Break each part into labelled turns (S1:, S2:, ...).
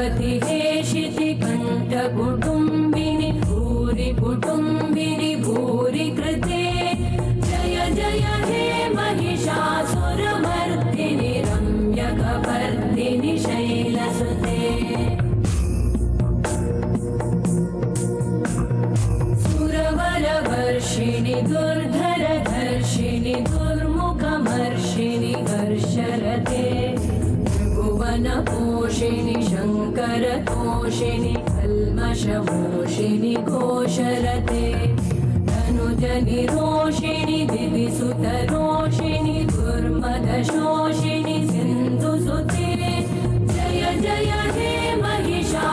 S1: भगवति हे शितिकण्ठकुटुम्बिनि भूरि कुटुम्बिनि भूरि कृते जय जय हे महिषासुरमर्दिनि रम्यकपर्दिनि शैलसुते सुरवरवर्षिणि दुर्धरधर्षिणि दुर्मुखमर्षिणि हर्षरते भुवनपोषिणि शङ्करतोषिणि कल्मषमोषिणि घोषरते धनुजनिरोषिणि दिविसुतरोषिणि दुर्मदशोषिणि सिन्धुसुते जय जय हे महिषासुरमर्दिनि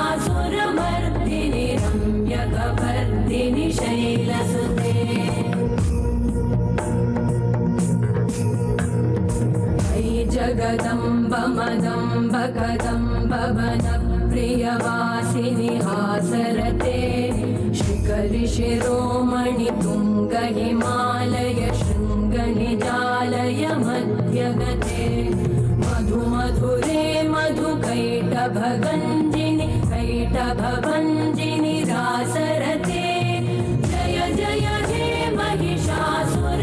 S1: रम्यकपर्दिनि शैलसुते जगदम्ब मदम्ब कदम्ब वनप्रियवासिनि हासरते शिखरि शिरोमणि तुङ्ग हिमालय शृङ्गनिजालय मध्यगते मधुमधुरे मधुकैटभगञ्जिनि कैटभभञ्जिनि रासरते जय जय हे महिषासुरमर्दिनि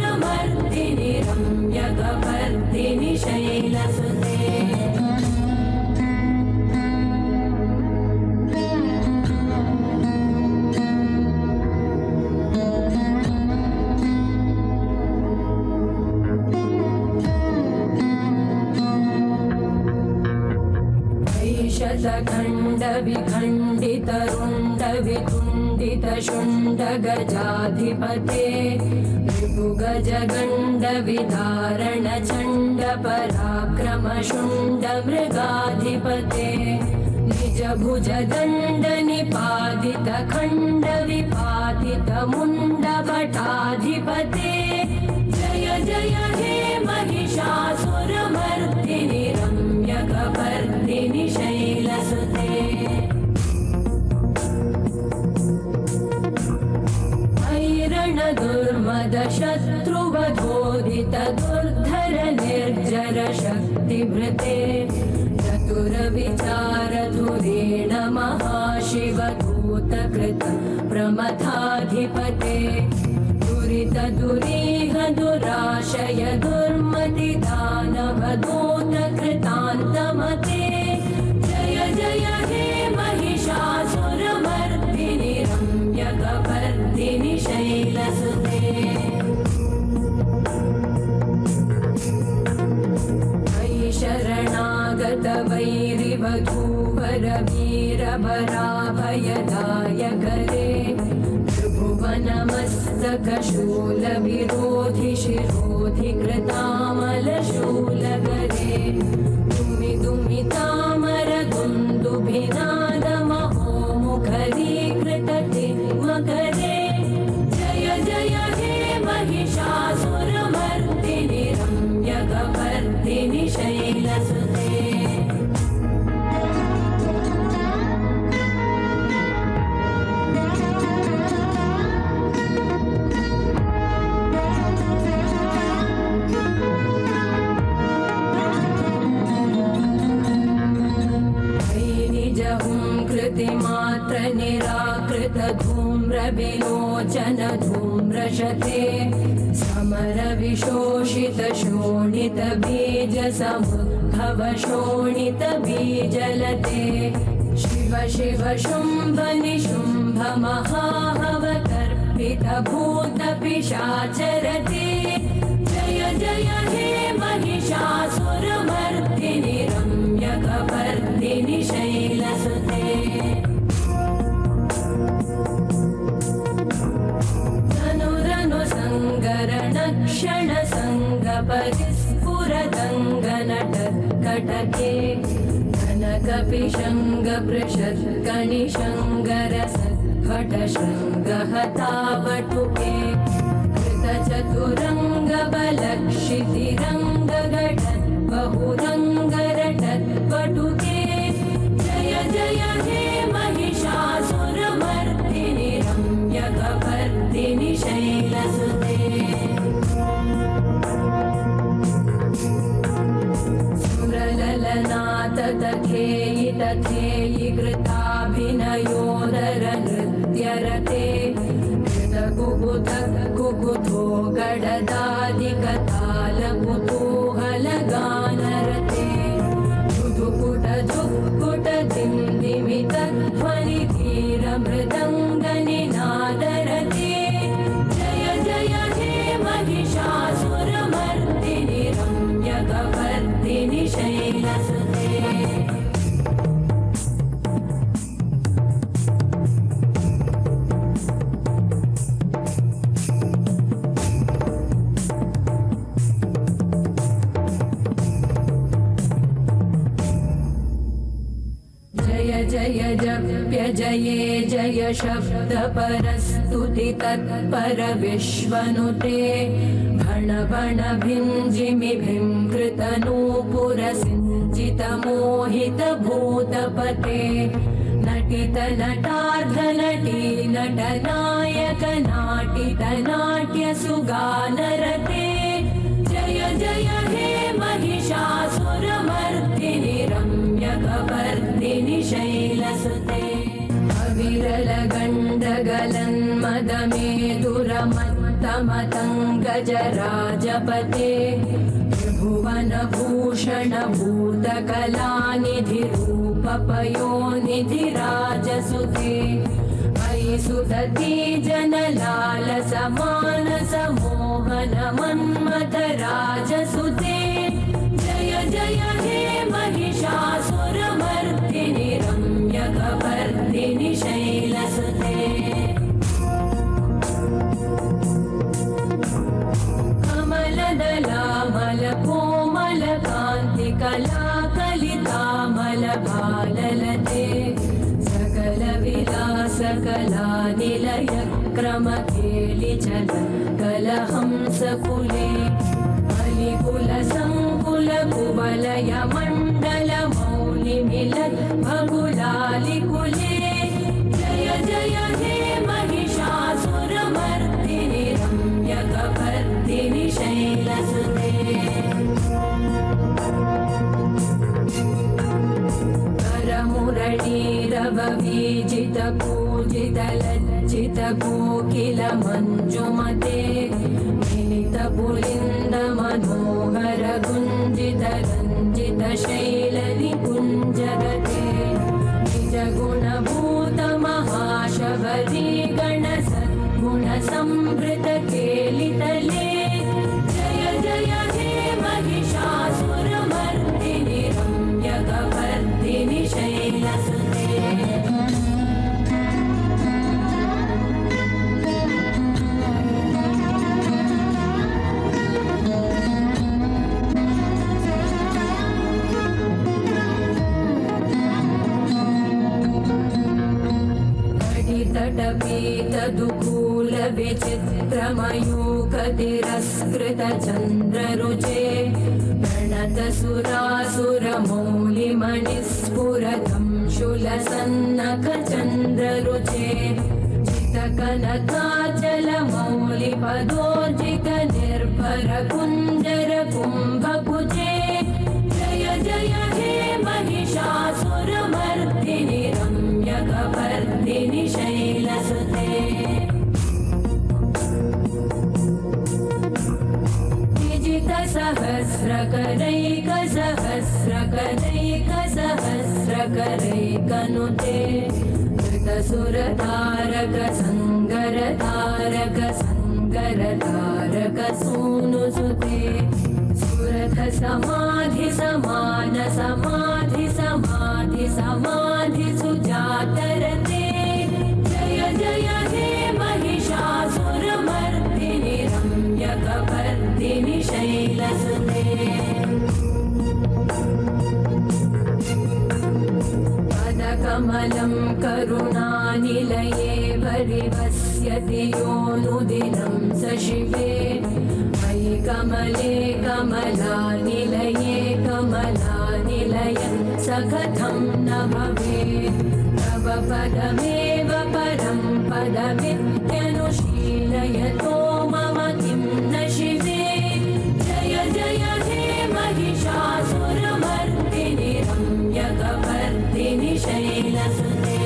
S1: रम्यकपर्दिनि शैलसुते शतखण्डविखण्डितरुण्डवितुण्डितशुण्डगजाधिपते ऋपुगजगण्डविधारणचण्ड पराक्रमशुण्डमृगाधिपते निजभुजदण्डनिपातितखण्डविपातितमुण्डभटाधिपते जय जय हे महिषासुरमर्दिनि रम्यकपर्दिनि शैलसुते दुर्मदशत्रुवधोदित दुर्धर निर्जर शक्तिभृते चतुरविचारधुरेण महाशिवदूतकृत प्रमथाधिपते दुरितदुरीह दुराशय दुर्मतिदानवदूतकृतान्तमते जय जय हे महिषासुरमर्दिनि रम्यकपर्दिनि शैलसुते शरणागत वैरिवधूवर वीरभराभयदायकरे त्रिभुवनमस्तकशूलविरोधि शिरोधि कृतामलशूलकरे दुमि दुमितामर दुन्दुभिनादमहोमुखरीकृततिमकरे जय जय हे महिषासुरमर्दिनि रम्यकपर्दिनि शैलसुते कृतिमात्र निराकृत धूम्र विलोचन धूम्रशते समर विशोषित शोणित बीज समुद्भव शोणित बीजलते शिव शिव शुम्भ निशुम्भ महाहवतर्पित भूत पिशाचरते जय जय हे महिषासुरमर्दिनि रम्यकपर्दिनि शैलसुते धनुरनु सङ्गरणक्षण सङ्गपरिस्फुरदङ्गनटकटके कनकपिशङ्गपृषत्कणिशङ्गरसद्भटशृङ्गहतावटुके कृतचतुरङ्गबलक्षितिरङ्गघटत् बहुरङ्गरटत्पटुके जय जय हे महिषासुरमर्दिनि रम्यकपर्दिनि शैलसुते सुरललनाथ तथेयि तथेयि कुकुतो गडदादिकतालकुतूहलगानरते जुगुकुट जुक्कुट दिन्दिमित ध्वनिधीरमृदङ्गनिनादरते जय जय हे महिषासुरमर्दिनि रम्यकपर्दिनि शैलसुते जय जप्य जये जय शब्द परस्तुति तत्पर विश्वनुते भण भण भिञ्जिमि भिङ्कृतनूपुर सिञ्चित मोहित भूतपते नटित नटार्ध नटी नटनायक नाटित नाट्य सुगानरते जय जय हे महिषासुरमर्दिनि रम्यकपर्दिनि शैलसुते अविरल गण्डगलन्मदमेदुरमत्तमतङ्गजराजपते त्रिभुवन भूषण भूतकलानिधि रूपपयोनिधिराजसुते अयि सुदती जनलाल समानस मोहन मन्मथ राजसुते जय जय हे महिषासुरमर्दिनि रम्यकपर्दिनि शैलसुते कमलदलामल कोमल कान्ति कलाकलितामल भाललते सकल विलास कलानिलय क्रम केलिचल कलहंसकुले कुल संकुल कुवलय मण्डल मौलिमिलत् भगुलालिकुले जय जय हे महिषासुरमर्दिनि रम्यकपर्दिनि शैलसुते करमुरळीरववीजित पूजित लज्जित कोकिल मञ्जुमते मिलित पुलिन्द मनोहर गुञ्जित रञ्जित शैल निकुञ्जगते निज गुणभूत महाशबरी गण सद्गुण संवृत केलितले जय जय हे महिषासुरमर्दिनि रम्यकपर्दिनि शैलसुते तटपीतदुकूल विचित्रमयूखतिरस्कृत चन्द्ररुचे प्रणत सुरासुरमौलिमणिस्फुरतं शूलसन्नख चन्द्ररुचे चितकनकाचल मौलिपदोर्जित निर्भर कुञ्जर कुम्भकुचे जय जय हे महिषासुरमर्दिनि रम्यकपर्दिनि शैलसुते विजित सहस्रकरैक सहस्रकरैक सहस्रकरैकनुते धृतसुरतारक सङ्गरतारक सङ्गरतारक सूनुसुते सुरथ समाधि समान समाधि समाधि समाधि सुजातरते जय जय हे महिषासुरमर्दिनि रम्यकपर्दिनि शैलसुते पदकमलं करुणानिलये परिवस्यति योऽनुदिनं स शिवे मयि कमले कमलानिलये कमलानिलय स कथं न भवेत् तव पदमेव परं पदमित्यनुशीलयतो मम किं न शिवे जय जय हे महिषासुरमर्दिनि रम्यकपर्दिनि शैलसुते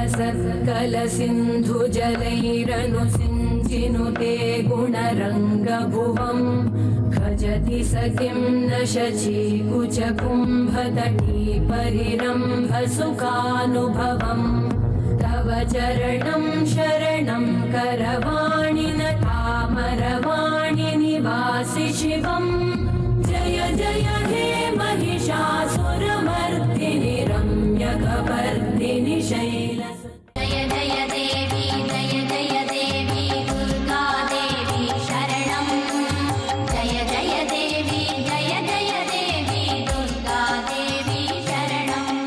S1: सकलसत्कलसिन्धुजलैरनुसिञ्चिनुते गुणरङ्गभुवम् भजति स किं न शचीकुचकुम्भतटी परिरम्भसुखानुभवम् तव चरणं शरणं करवाणि न तामरवाणि निवासि शिवम् जय जय हे महिषासुरमर्दिनि रम्यकपर्दिनि शैलसुते
S2: जय जय देवी दुर्गा देवी शरणं जय जय देवी दुर्गा देवी शरणम्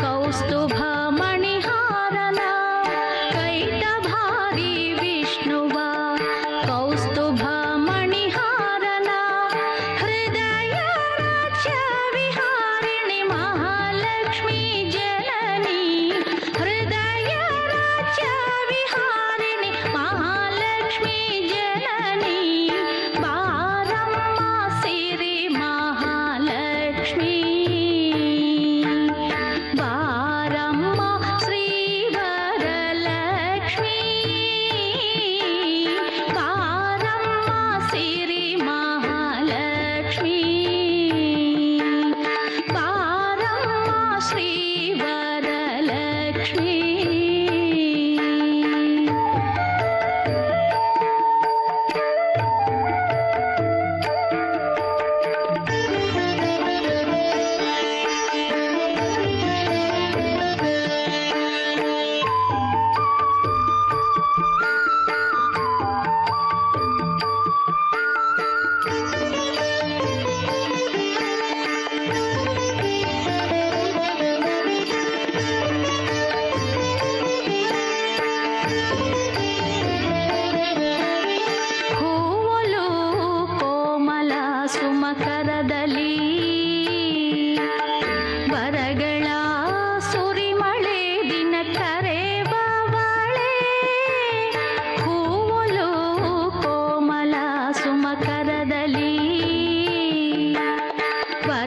S3: ಕೌಸ್ತುಭ ಮಣಿಹಾರನ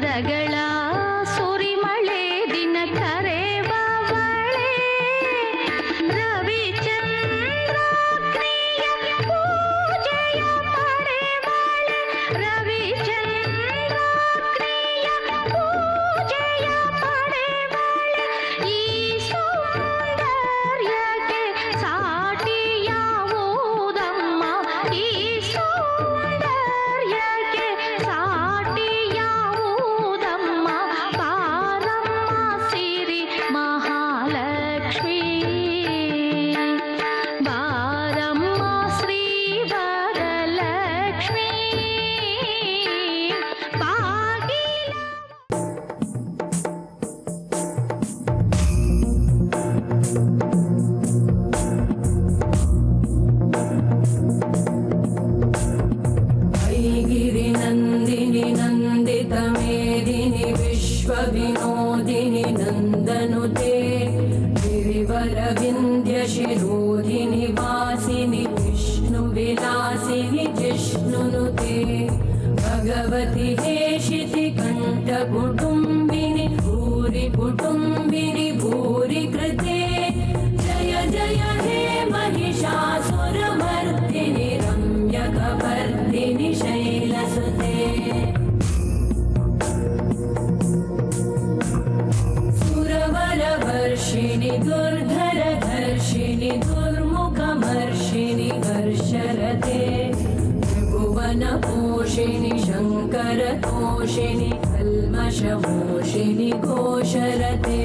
S3: ವರಗಳ ಸುರಿಮಳೆ ದಿನ ಕರೆಬವಳೆ ರವಿಚಂದ್ರಾಗ್ನಿಯ ಪೂಜೆಯ ಪಡೆವಳೆ ರವಿಚಂದ್ರಾಗ್ನಿಯ ಪೂಜೆಯ ಪಡೆವಳೆ ಈ ಸೌಂದರ್ಯಕ್ಕೆ ಸಾಟಿಯಾವುದಮ್ಮ ಈ ಸೌಂದರ್ಯಕ್ಕೆ ಸಾಟಿಯಾವುದಮ್ಮ ಬಾರಮ್ಮ ಸಿರಿ ಮಹಾಲಕ್ಷ್ಮಿ ಬಾರಮ್ಮ ಶ್ರೀ ವರಲಕ್ಷ್ಮಿ ಬಾಗಿಲ
S1: ऐगिरि नन्दिनि नन्दित मेदिनि विश्वविनोदिनि नन्दनुते गिरिवरविन्द्य शिरोधिनि वासिनि विष्णुविलासिनि जिष्णुनुते भगवति हेशिति कण्ठकुटुम्बिनि भूरि कुटुम्बिनि भूरि कृते जय जय हे महिषासुरमर्दिनि रम्यकपर्दिनि शैलसुते सुरवरवर्षिणि दुर्धरधर्षिणि दुर्मुखमर्षिणि हर्षरते त्रिभुवनपोषिणि शङ्करतोषिणि कल्मषमोषिणि घोषरते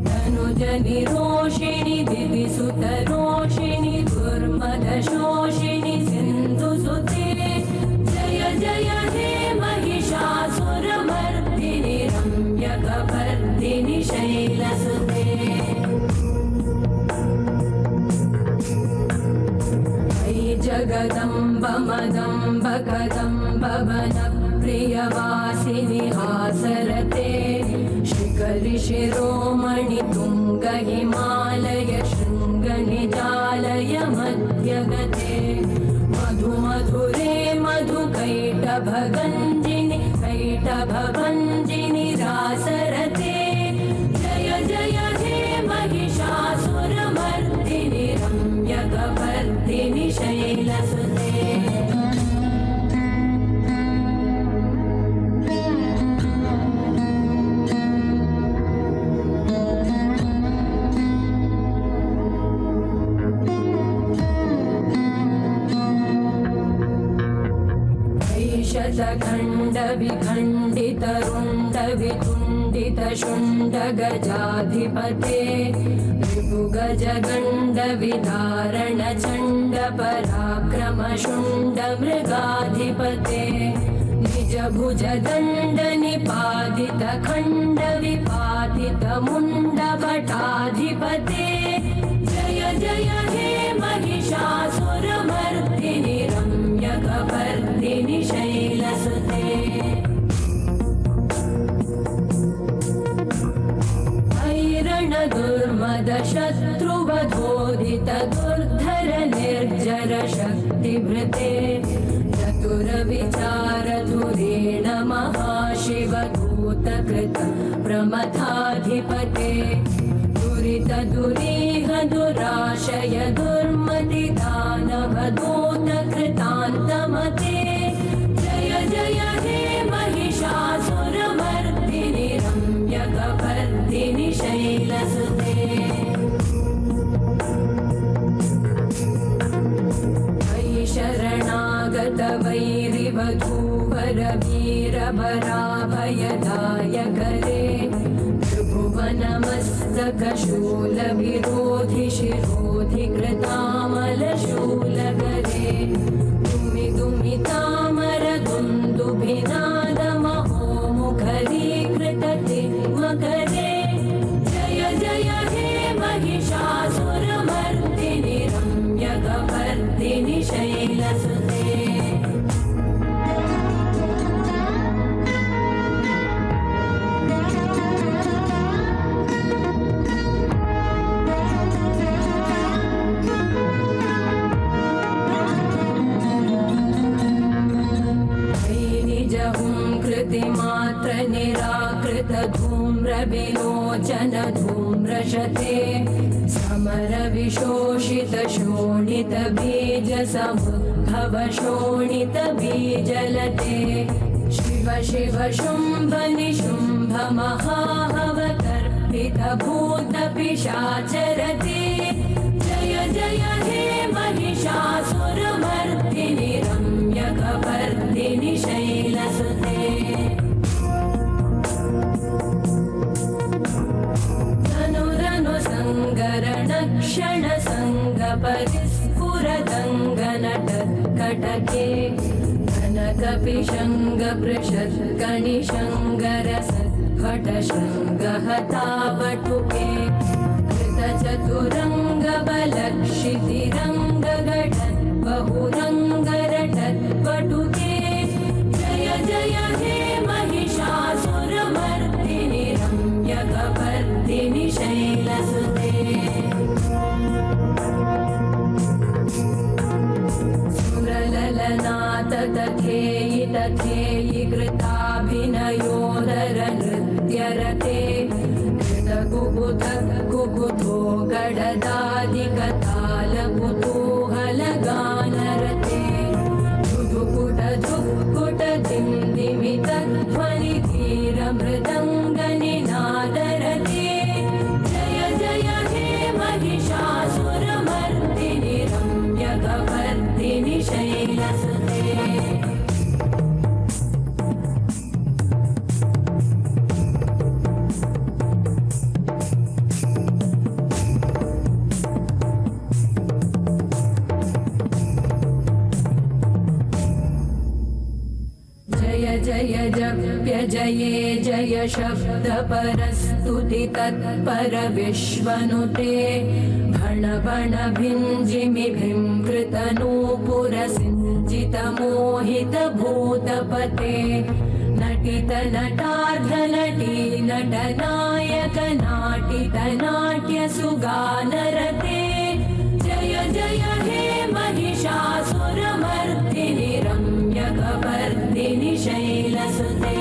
S1: तनुजनिरोषिणि दिविसुतरोषिणि दुर्मदशोषिणि सिन्धुसुते जय जय हे महिषासुरमर्दिनि रम्यकपर्दिनि शैलसुते अयि जगदम्ब मदम्ब कदम्ब वनप्रियवासिनि हासरते शिखरि शिरोमणि तुङ्ग हिमालय शृङ्गनिजालय मध्यगते मधुमधुरे मधुकैटभगञ्जिनि कैटभभञ्जिनि रासरते जय जय हे महिषासुरमर्दिनि रम्यकपर्दिनि शैलसुते शतखण्डविखण्डितरुण्डवितुण्डितशुण्डगजाधिपते ऋभुगजगण्डविदारणचण्डपराक्रमशुण्डमृगाधिपते निजभुजदण्डनिपातितखण्डविपातितमुण्डभटाधिपते जय जय हे महिषासुरमर्दिनि रम्यकपर्दिनि शैलसुते दुर्मदशत्रुवधोदित दुर्धर निर्जर शक्तिभृते चतुरविचारधुरेण महाशिवदूतकृत प्रमथाधिपते दुरितदुरीह दुराशय दुर्मति दानवदूतकृतान्तमते जय जय हे महिषासुरमर्दिनि रम्यकपर्दिनि शैलसुते अयि शरणागत वैरिवधूवर वीरभराभयदायकरे त्रिभुवनमस्तकशूलविरोधि शिरोधि कृतामलशूलकरे दुमि दुमि तामर दुन्दुभिनादमहोमुखरीकृततिमकरे जय जय हे महिषासुरमर्दिनि रम्यकपर्दिनि शैलसुते निराकृत धूम्रविलोचन धूम्रशते समर विशोषित शोणित बीज समुद्भव शोणित बीजलते शिव शिव शुम्भ निशुम्भ महाहवतर्पित भूत पिशाचरते जय जय हे महिषासुरमर्दिनि रम्यकपर्दिनि शैलसुते धनुरनु सङ्गरण क्षण सङ्ग परिस्फुरदङ्गनटत्कटके कनकपिशङ्ग पृषत्कणिशङ्गरसद्भट शृङ्गहतावटुके कृतचतुरङ्ग बलक्षितिरङ्गघटत् बहुरङ्गरटत्पटुके जय जय हे महिषासुरमर्दिनि रम्यकपर्दिनि शैलसुते सुरललनाथ तथेयि तथेयि कृताभिनयोदर नृत्यरते कृतकुकुथ कुकुथो गडदादिकतालकुतूहलगानरते धुधुकुट धुक्कुट दिन्दिमित ध्वनिधीरमृदङ्गनिनादरते जय जय हे महिषासुरमर्दिनि रम्यकपर्दिनि शैलसुते जय जप्य जये जय शब्द परस्तुति तत्पर विश्वनुते भण भण भिञ्जिमि भींकृत नूपुर सिञ्चित मोहित भूतपते नटित नटार्ध नटी नटनायक नाटित नाट्य सुगानरते जय जय हे महिषासुरमर्दिनि रम्यकपर्दिनि शैलसुते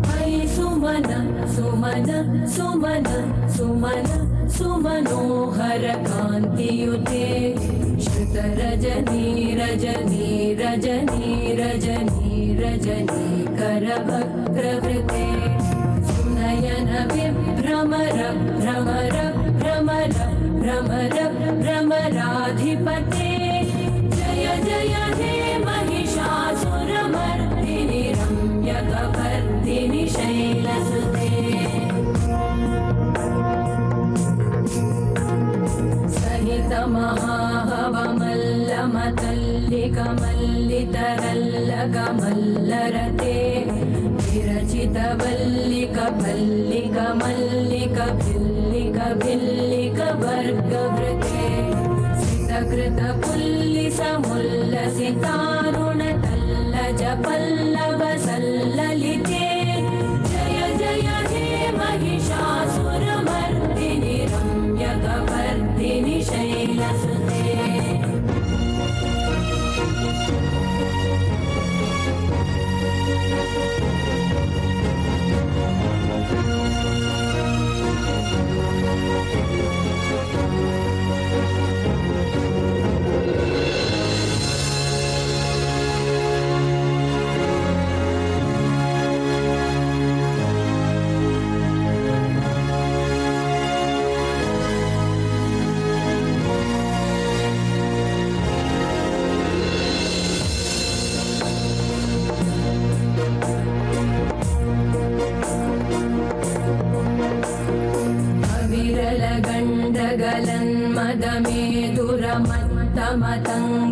S1: मयि सुमन सुमन सुमन सुमन सुमनोहर कान्तियुते श्रुत रजनी रजनी रजनी रजनी रजनी करवक्रवृते सुनयन विभ्रमर भ्रमर भ्रमर भ्रमर भ्रमराधिपते जय जय हे महिषासुरमर्दिनि रम्यकपर्दिनि शैलसुते सहित महाहवमल्लमतल्लिकमल्लितरल्लकमल्लरते विरचित वल्लिक भल्लिक मल्लिक भिल्लिक भिल्लिक वर्गवृते सितकृत पुल्लिसमुल्लसितारुण तल्लज पल्लव सल्ललिते जय जय हे महिषासुरमर्दिनि रम्यकपर्दिनि शैलसुते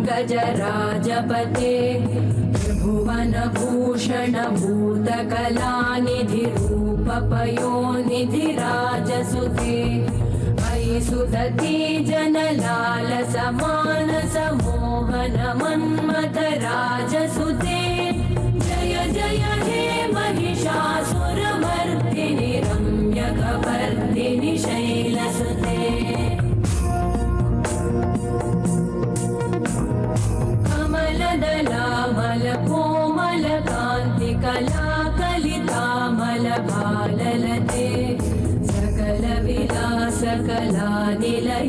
S1: गजराजपते त्रिभुवनभूषण भूतकलानिधि रूपपयोनिधिराजसुते अयि सुदती जनलालसमानस मोहन मन्मथ राजसुते जय जय हे महिषासुरमर्दिनि रम्यकपर्दिनि शैलसुते कमलदलाम कमाल कोमल कांति कला कलितामल भाललते सकल विलास कला निलय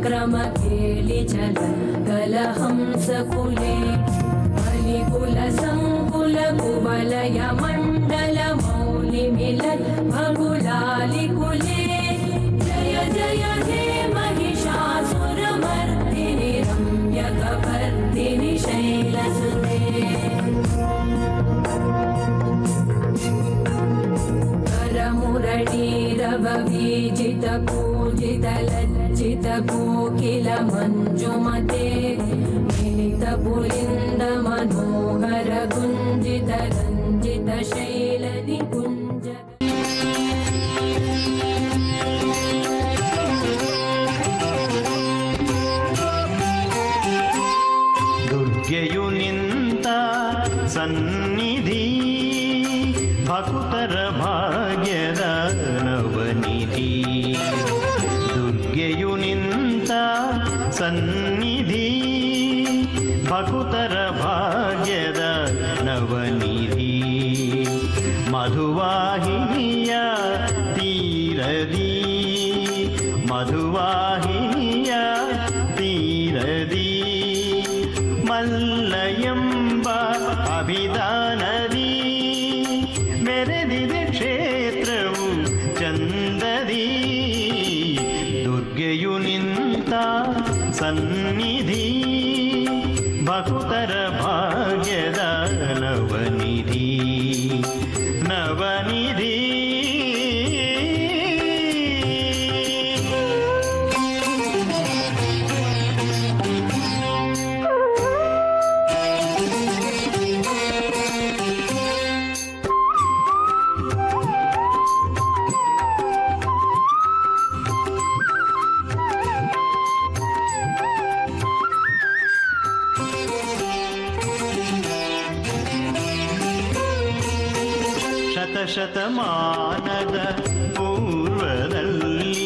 S1: क्रम केलि चल कलहंस कुले बलिकुल संकुल कुवलय मंडल मौलि मिलन भगुलालि कुले जय जय हे महिषासुरमर्दिनि रम्यकपर्दिनि शैलसुते करमुरळीरववीजित पूजित लज्जित कोकिल मञ्जुमते मिलित पुलिन्द मनोहर गुञ्जित रञ्जित शैल निकुञ्ज
S4: ದುರ್ಗೆಯು ನಿಂತ ಸನ್ನಿಧಿ ಭಕ್ತರ ಭಾಗ್ಯದ ನವನಿಧಿ ದುರ್ಗೆಯು ನಿಂತ ಸನ್ನಿಧಿ ಭಕ್ತರ ಭಾಗ್ಯದ ನವನಿಧಿ ಮಧುವಾಹಿನಿಯ ತೀರದಿ ಮಧುವಾಹಿನಿಯ ತೀರದಿ ಮಲ್ಲಯಂಬ ಅಭಿಧಾನದಿ ಮೆರೆದಿದೆ ಕ್ಷೇತ್ರವು ಚಂದದಿ ದುರ್ಗೆಯು ನಿಂತ ಸನ್ನಿಧಿ ಭಕ್ತರ ಭಾಗ್ಯದ ನವನಿಧಿ ನವನಿಧಿ ಶತಮಾನದ ಪೂರ್ವದಲ್ಲಿ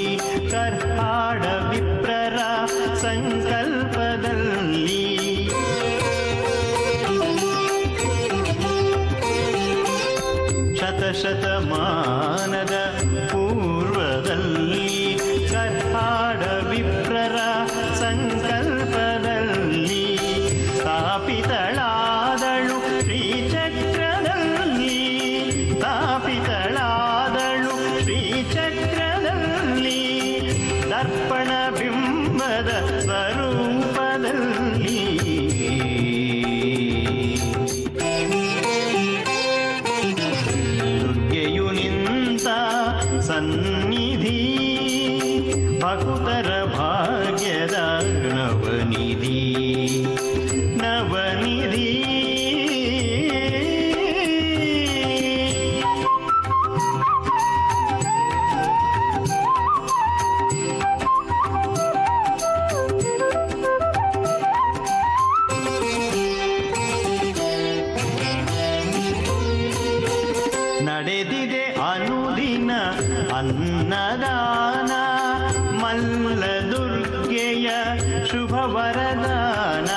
S4: ಕರ್ಹಾಡ ವಿಪ್ರರ ಸಂಕಲ್ಪದಲ್ಲಿ ಶತಮಾನದ ಪೂರ್ವದಲ್ಲಿ ಕರ್ಹಾಡ ವಿಪ್ರರ ಸಂಕಲ್ಪದಲ್ಲಿ ಸ್ಥಾಪಿತಳಾದಳು ಶ್ರೀಚಕ್ರದಲ್ಲಿ ಸ್ಥಾಪಿತಳಾದಳು ಶ್ರೀಚಕ್ರದಲ್ಲಿ ದರ್ಪಣ ಬಿಂಬದ ಸ್ವರೂಪದಲ್ಲಿ ದುರ್ಗೆಯು ನಿಂತ ಸನ್ನಿಧಿ ಭಕ್ತರ ಭಾಗ್ಯದ ನವನಿಧಿ ನವನಿಧಿ ನಡೆದಿದೆ ಅನುದಿನ ಅನ್ನದಾನ ಮಲ್ಲ ದುರ್ಗೆಯ ಶುಭ ವರದಾನ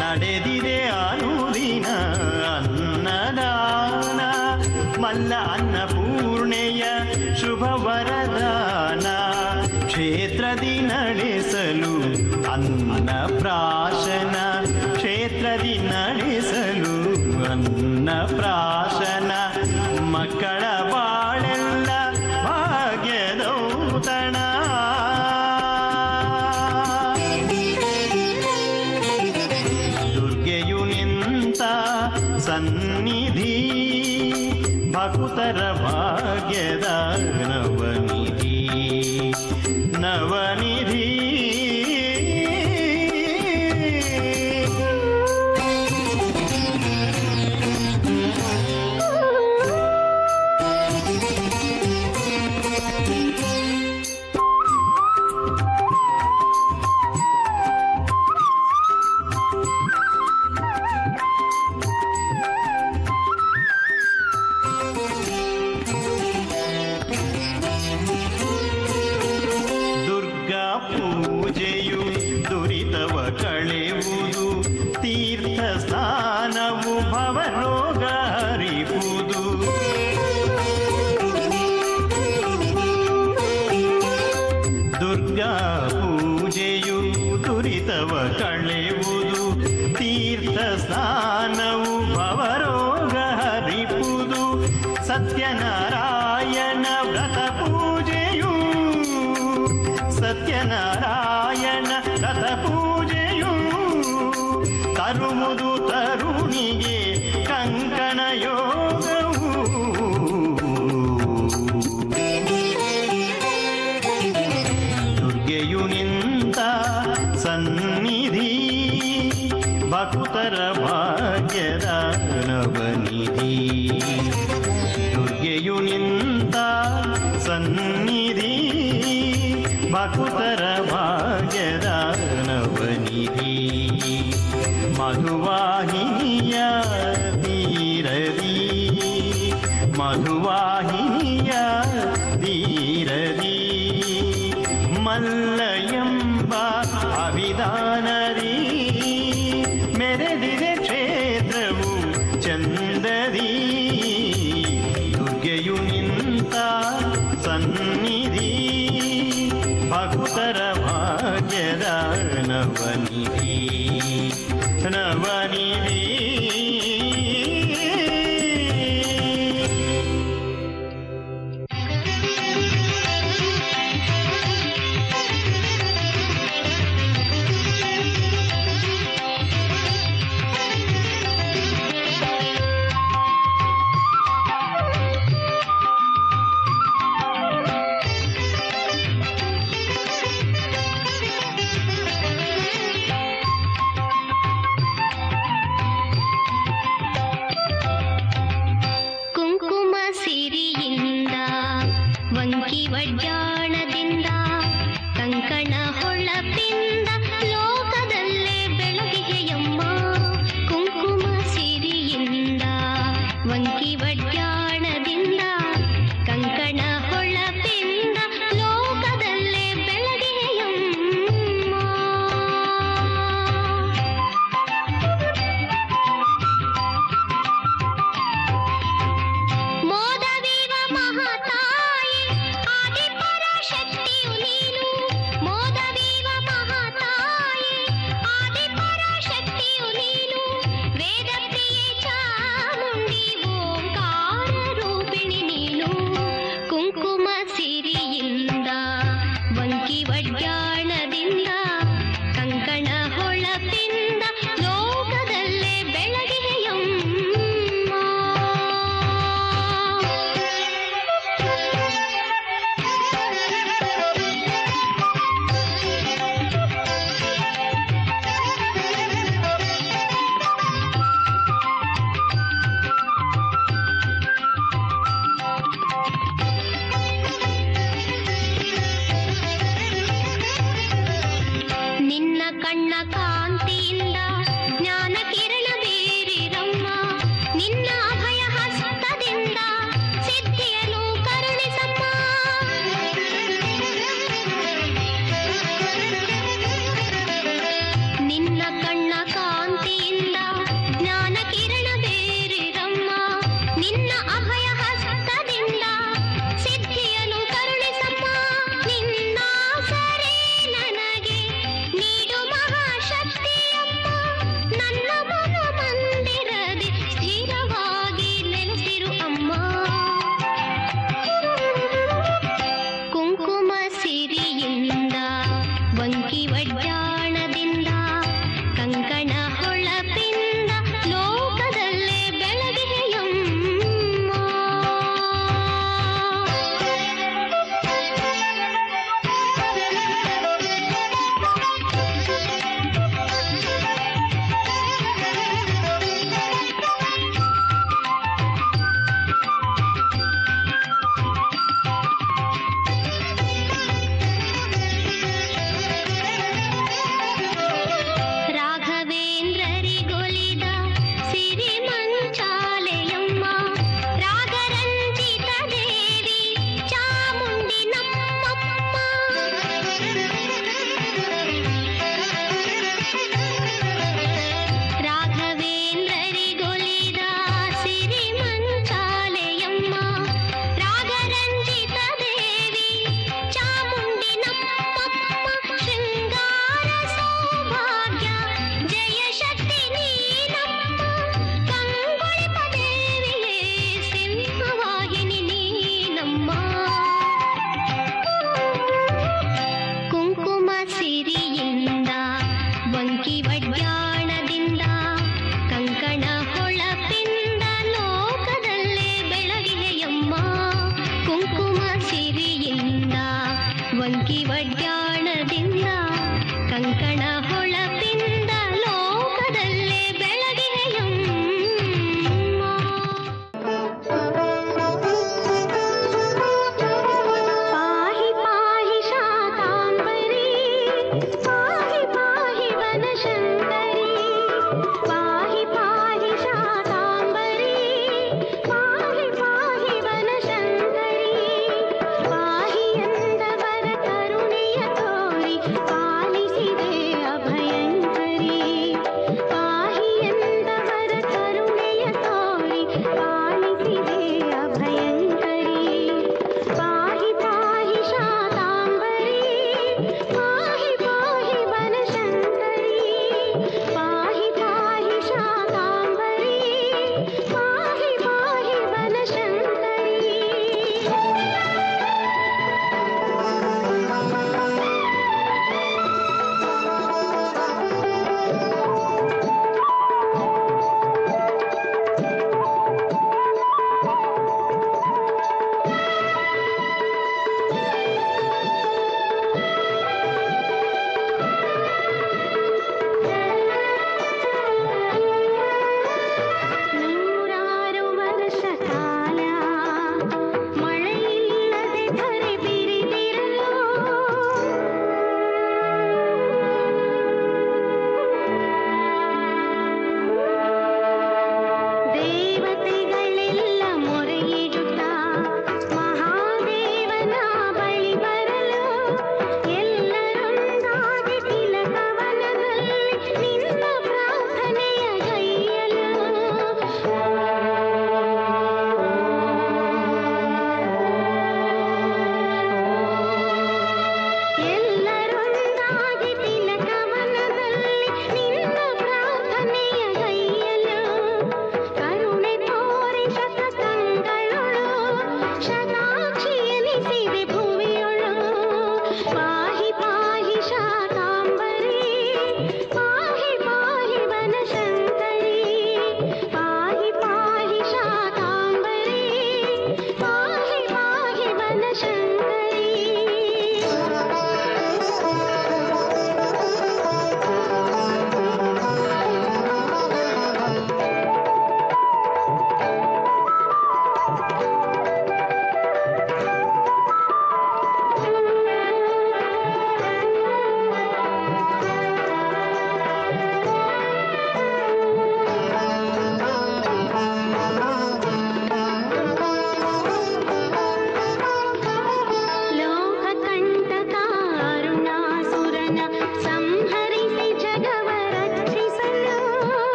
S4: ನಡೆದಿದೆ ಅನುದಿನ ಅನ್ನದಾನ ಮಲ್ಲ ಅನ್ನಪೂರ್ಣೆಯ ಶುಭ ವರದಾನ ಕ್ಷೇತ್ರದಿ ನಡೆಸಲು ಅನ್ನ ಪ್ರಾಶನ ಕ್ಷೇತ್ರದಿ ನಡೆಸಲು ಅನ್ನ ಪ್ರಾಶನ ಮಕ್ಕಳ ಬಾಳೆಲ್ಲ ಭಾಗ್ಯದೌತಣ ದುರ್ಗೆಯು ನಿಂತ ಸನ್ನಿಧಿ ಭಕ್ತರ ಭಾಗ್ಯದ ನವನಿಧಿ ನವನಿಧಿ ಪೂಜೆಯು ದುರಿತವ ಕಳೆಯುವುದು, ತೀರ್ಥ ಸ್ನಾನವು ಭವರೋಗ ಹರಿಯುವುದು. ದುರ್ಗಾ ಪೂಜೆಯು ದುರಿತವ ಕಳೆಯುವುದು, ತೀರ್ಥ ಸ್ನಾನವು ಭವರೋಗ ಹರಿಯುವುದು. ಸತ್ಯನಾರಾಯಣ ವ್ರತ ಪೂಜೆಯು, ಸತ್ಯನಾರಾಯಣ ವ್ರತ ಪೂಜೆಯು ತರುವುದು ತರುಣಿಗೆ ಕಂಕಣ ಯೋಗವು. ದುರ್ಗೆಯು ನಿಂತ ಸನ್ನಿಧಿ, ಭಕ್ತರ ಭಾಗ್ಯದ ನವನಿಧಿ. ದುರ್ಗೆಯು ನಿಂತ ಸನ್ನಿಧಿ, ಭಕ್ತರ ಭಾಗ್ಯದ ನವನಿಧಿ. ಮಧುವಾಹಿನಿಯ ತೀರದಿ, ಮಧುವಾಹಿನಿಯ ತೀರದಿ, ಮಲ್ಲಯಂಬ ಅಭಿಧಾನದಿ ಮೆರೆದಿದೆ ಕ್ಷೇತ್ರವು ಚಂದದಿ. ದುರ್ಗೆಯು ನಿಂತ ಸನ್ನಿಧಿ, ಭಕ್ತರ ಭಾಗ್ಯದ ನವನಿಧಿ, ನವನಿಧಿ.
S3: ಕಂಕಣ ಹೊಳಪಿಂದ ಲೋಕದಲ್ಲೇ ಬೆಳಗಿನೆಯಮ್ಮ. ಪಾಹಿ ಪಾಹಿ ಶಾಕಾಂಬರಿ,